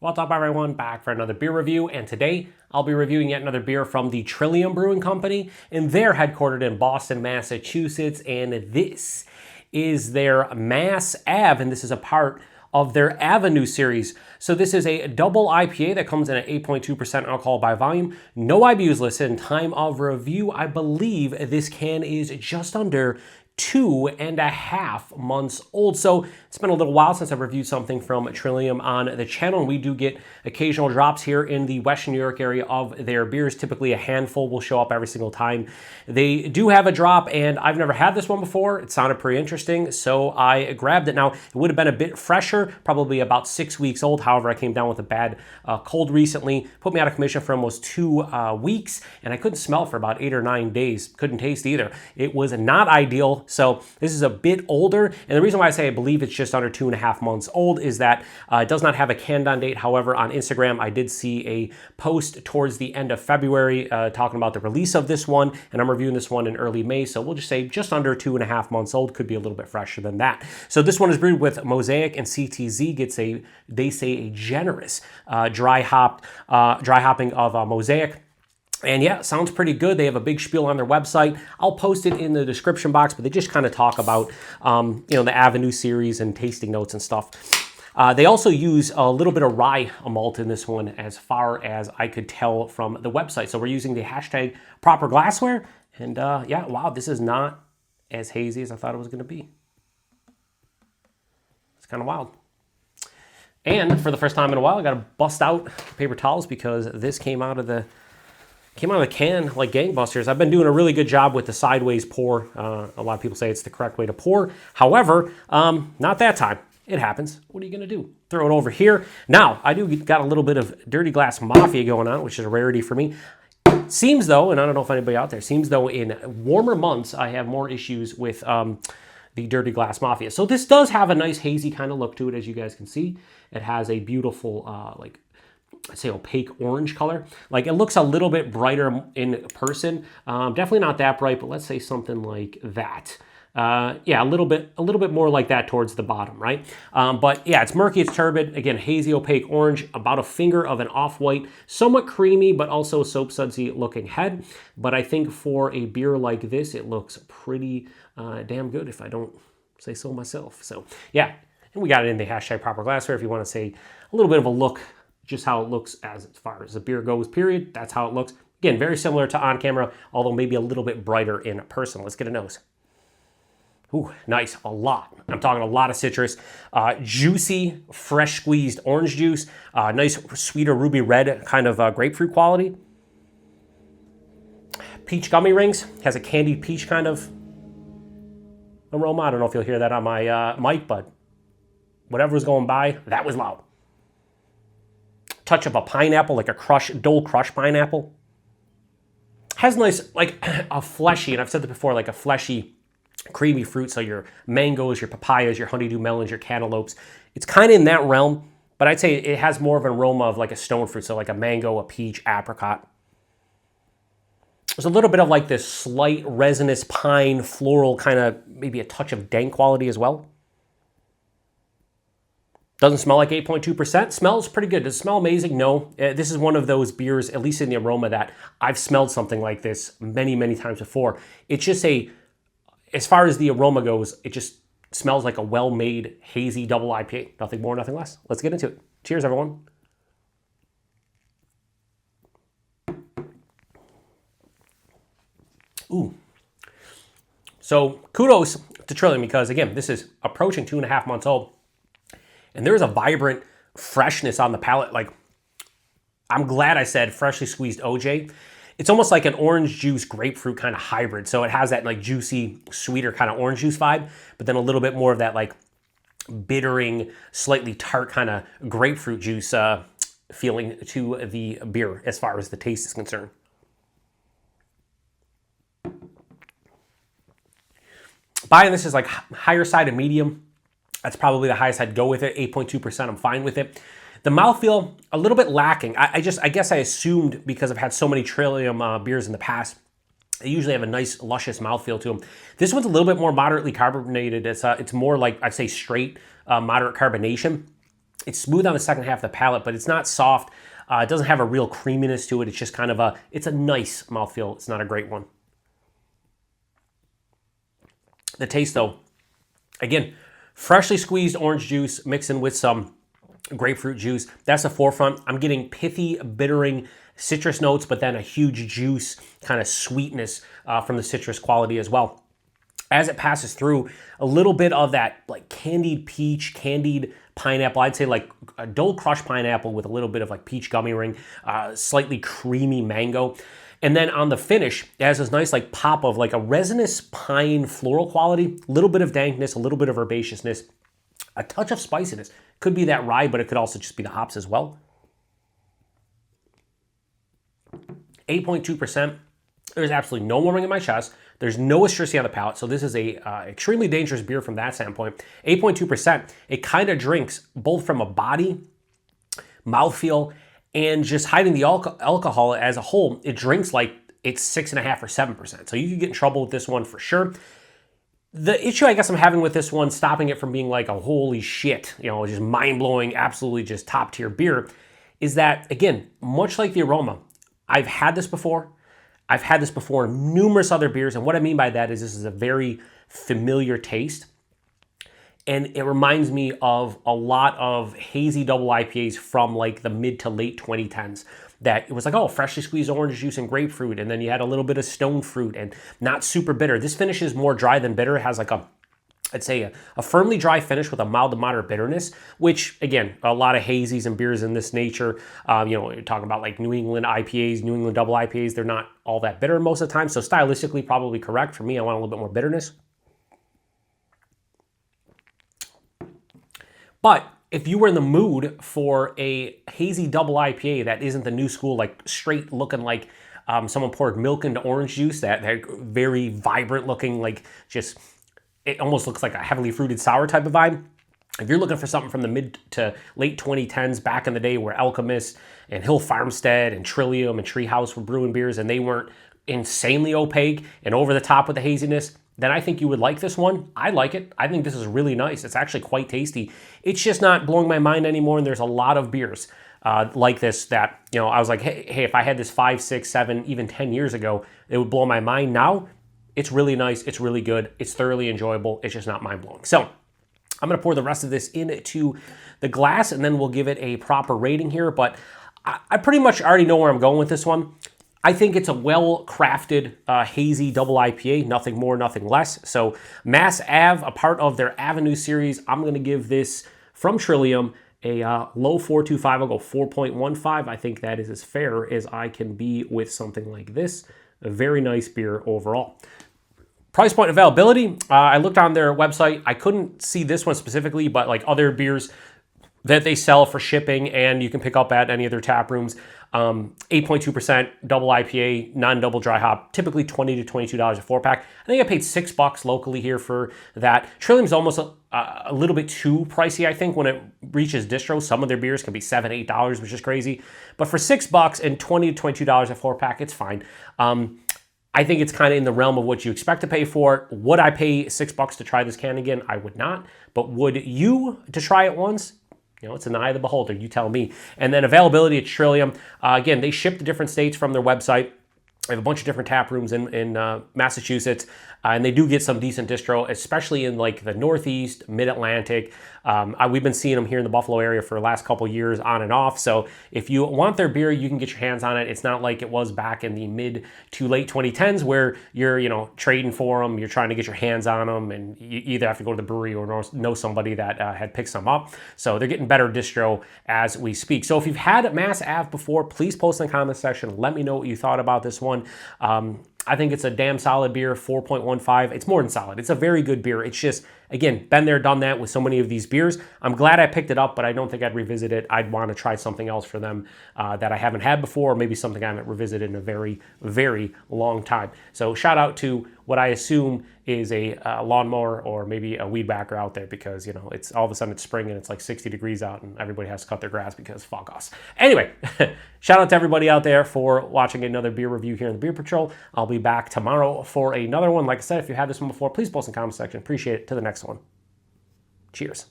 What's up, everyone? Back for another beer review, and today I'll be reviewing yet another beer from the Trillium Brewing Company, and they're headquartered in Boston, Massachusetts, and this is their Mass Ave, and this is a part of their Avenue series. So this is a double IPA that comes in at 8.2% alcohol by volume. No IBUs listed. In time of review, I believe this can is just under 2.5 months old. So it's been a little while since I've reviewed something from Trillium on the channel, and we do get occasional drops here in the Western New York area of their beers. Typically a handful will show up every single time they do have a drop, and I've never had this one before. It sounded pretty interesting, so I grabbed it. Now, it would have been a bit fresher, probably about 6 weeks old. However, I came down with a bad cold recently, put me out of commission for almost 2 weeks, and I couldn't smell for about 8 or 9 days. Couldn't taste either. It was not ideal. So this is a bit older, and the reason why I say I believe it's just under 2.5 months old is that it does not have a canned on date. However, on Instagram, I did see a post towards the end of February talking about the release of this one, and I'm reviewing this one in early May, so we'll just say just under 2.5 months old. Could be a little bit fresher than that. So this one is brewed with Mosaic and CTZ. Gets they say a generous dry hopping of Mosaic. And yeah, sounds pretty good. They have a big spiel on their website. I'll post it in the description box, but they just kind of talk about, the Avenue series and tasting notes and stuff. They also use a little bit of rye malt in this one, as far as I could tell from the website. So we're using the hashtag proper glassware. And yeah, wow, this is not as hazy as I thought it was going to be. It's kind of wild. And for the first time in a while, I got to bust out paper towels because this came out of the can like gangbusters. I've been doing a really good job with the sideways pour. A lot of people say it's the correct way to pour. However, not that time. It happens. What are you going to do? Throw it over here. Now, I do got a little bit of Dirty Glass Mafia going on, which is a rarity for me. Seems though, and I don't know if anybody out there, seems though in warmer months, I have more issues with the Dirty Glass Mafia. So this does have a nice hazy kind of look to it, as you guys can see. It has a beautiful, I'd say opaque orange color. Like, it looks a little bit brighter in person. Definitely not that bright, but let's say something like that. Yeah, a little bit more like that towards the bottom, right? But yeah, it's murky, it's turbid. Again, hazy, opaque orange, about a finger of an off-white, somewhat creamy, but also soap sudsy looking head. But I think for a beer like this, it looks pretty damn good, if I don't say so myself. So yeah, and we got it in the hashtag proper glassware if you want to say a little bit of a look, just how it looks as far as the beer goes, period. That's how it looks. Again, very similar to on camera, although maybe a little bit brighter in person. Let's get a nose. Ooh, nice, a lot. I'm talking a lot of citrus. Juicy, fresh squeezed orange juice. Nice, sweeter ruby red kind of grapefruit quality. Peach gummy rings. Has a candied peach kind of aroma. I don't know if you'll hear that on my mic, but whatever was going by, that was loud. Touch of a pineapple, like a Dole Crush pineapple. Has nice, like a fleshy, and I've said that before, like a fleshy, creamy fruit. So your mangoes, your papayas, your honeydew melons, your cantaloupes. It's kind of in that realm, but I'd say it has more of an aroma of like a stone fruit. So like a mango, a peach, apricot. There's a little bit of like this slight resinous pine, floral, kind of maybe a touch of dank quality as well. Doesn't smell like 8.2%. Smells pretty good. Does it smell amazing? No. This is one of those beers, at least in the aroma, that I've smelled something like this many, many times before. It's just as far as the aroma goes, it just smells like a well-made, hazy double IPA. Nothing more, nothing less. Let's get into it. Cheers, everyone. Ooh. So kudos to Trillium, because again, this is approaching 2.5 months old. And there's a vibrant freshness on the palate. Like, I'm glad I said freshly squeezed OJ. It's almost like an orange juice grapefruit kind of hybrid. So it has that like juicy, sweeter kind of orange juice vibe, but then a little bit more of that like bittering, slightly tart kind of grapefruit juice feeling to the beer as far as the taste is concerned. Buying this is like higher side of medium. That's probably the highest I'd go with it. 8.2%, I'm fine with it. The mouthfeel, a little bit lacking. I guess I assumed, because I've had so many Trillium beers in the past, they usually have a nice, luscious mouthfeel to them. This one's a little bit more moderately carbonated. It's more like, I'd say, straight moderate carbonation. It's smooth on the second half of the palate, but it's not soft. It doesn't have a real creaminess to it. It's just kind of it's a nice mouthfeel. It's not a great one. The taste though, again, freshly squeezed orange juice mixing with some grapefruit juice. That's the forefront. I'm getting pithy, bittering citrus notes, but then a huge juice kind of sweetness from the citrus quality as well. As it passes through, a little bit of that like candied peach, candied pineapple. I'd say like a dull crushed pineapple with a little bit of like peach gummy ring, slightly creamy mango. And then on the finish, it has this nice like pop of like a resinous pine floral quality, a little bit of dankness, a little bit of herbaceousness, a touch of spiciness. Could be that rye, but it could also just be the hops as well. 8.2%. There's absolutely no warming in my chest. There's no astringent on the palate, so this is a extremely dangerous beer from that standpoint. 8.2%. It kind of drinks both from a body, mouthfeel, and just hiding the alcohol as a whole. It drinks like it's 6.5 or 7%. So you could get in trouble with this one for sure. The issue I guess I'm having with this one, stopping it from being like a holy shit, just mind-blowing, absolutely just top-tier beer, is that, again, much like the aroma, I've had this before. I've had this before in numerous other beers, and what I mean by that is this is a very familiar taste, and it reminds me of a lot of hazy double IPAs from like the mid to late 2010s, that it was like, oh, freshly squeezed orange juice and grapefruit, and then you had a little bit of stone fruit and not super bitter. This finish is more dry than bitter. It has like I'd say a firmly dry finish with a mild to moderate bitterness, which again, a lot of hazies and beers in this nature, you're talking about like New England IPAs, New England double IPAs, they're not all that bitter most of the time. So stylistically, probably correct. For me, I want a little bit more bitterness. But if you were in the mood for a hazy double IPA that isn't the new school, like straight looking like someone poured milk into orange juice, that very vibrant looking, like just, it almost looks like a heavily fruited sour type of vibe. If you're looking for something from the mid to late 2010s, back in the day where Alchemist and Hill Farmstead and Trillium and Treehouse were brewing beers and they weren't insanely opaque and over the top with the haziness, then I think you would like this one. I like it. I think this is really nice. It's actually quite tasty. It's just not blowing my mind anymore, and there's a lot of beers like this that, I was like, hey, if I had this 5, 6, 7, even 10 years ago, it would blow my mind. Now, it's really nice. It's really good. It's thoroughly enjoyable. It's just not mind-blowing. So I'm going to pour the rest of this into the glass, and then we'll give it a proper rating here. But I pretty much already know where I'm going with this one. I think it's a well-crafted hazy double IPA, nothing more, nothing less. So Mass Ave, a part of their Avenue series, I'm going to give this from Trillium a low 4.25. I'll go 4.15. I think that is as fair as I can be with something like this. A very nice beer overall. Price point availability, I looked on their website. I couldn't see this one specifically, but like other beers that they sell for shipping and you can pick up at any of their tap rooms. 8.2% double IPA, non-double dry hop, typically $20 to $22 a 4-pack. I think I paid $6 locally here for that. Trillium's almost a little bit too pricey, I think, when it reaches distro. Some of their beers can be $7, $8, which is crazy. But for $6 and $20 to $22 a 4-pack, it's fine. I think it's kind of in the realm of what you expect to pay for it. Would I pay $6 to try this can again? I would not. But would you to try it once? It's an eye of the beholder. You tell me. And then availability at Trillium. Again, they ship to different states from their website. They have a bunch of different tap rooms in Massachusetts, and they do get some decent distro, especially in like the Northeast, Mid-Atlantic. We've been seeing them here in the Buffalo area for the last couple years on and off. So if you want their beer, you can get your hands on it. It's not like it was back in the mid to late 2010s where you're trading for them, you're trying to get your hands on them, and you either have to go to the brewery or know somebody that had picked some up. So they're getting better distro as we speak. So if you've had Mass Ave before, please post in the comment section. Let me know what you thought about this one. I think it's a damn solid beer, 4.15. It's more than solid. It's a very good beer. It's just, again, been there, done that with so many of these beers. I'm glad I picked it up, but I don't think I'd revisit it. I'd want to try something else for them that I haven't had before, or maybe something I haven't revisited in a very, very long time. So shout out to what I assume is a lawnmower or maybe a weed whacker out there, because it's all of a sudden it's spring and it's like 60 degrees out and everybody has to cut their grass because fuck us. Anyway, shout out to everybody out there for watching another beer review here in the Beer Patrol. I'll be back tomorrow for another one. Like I said, if you had this one before, please post in the comment section. Appreciate it. To the next one. Cheers.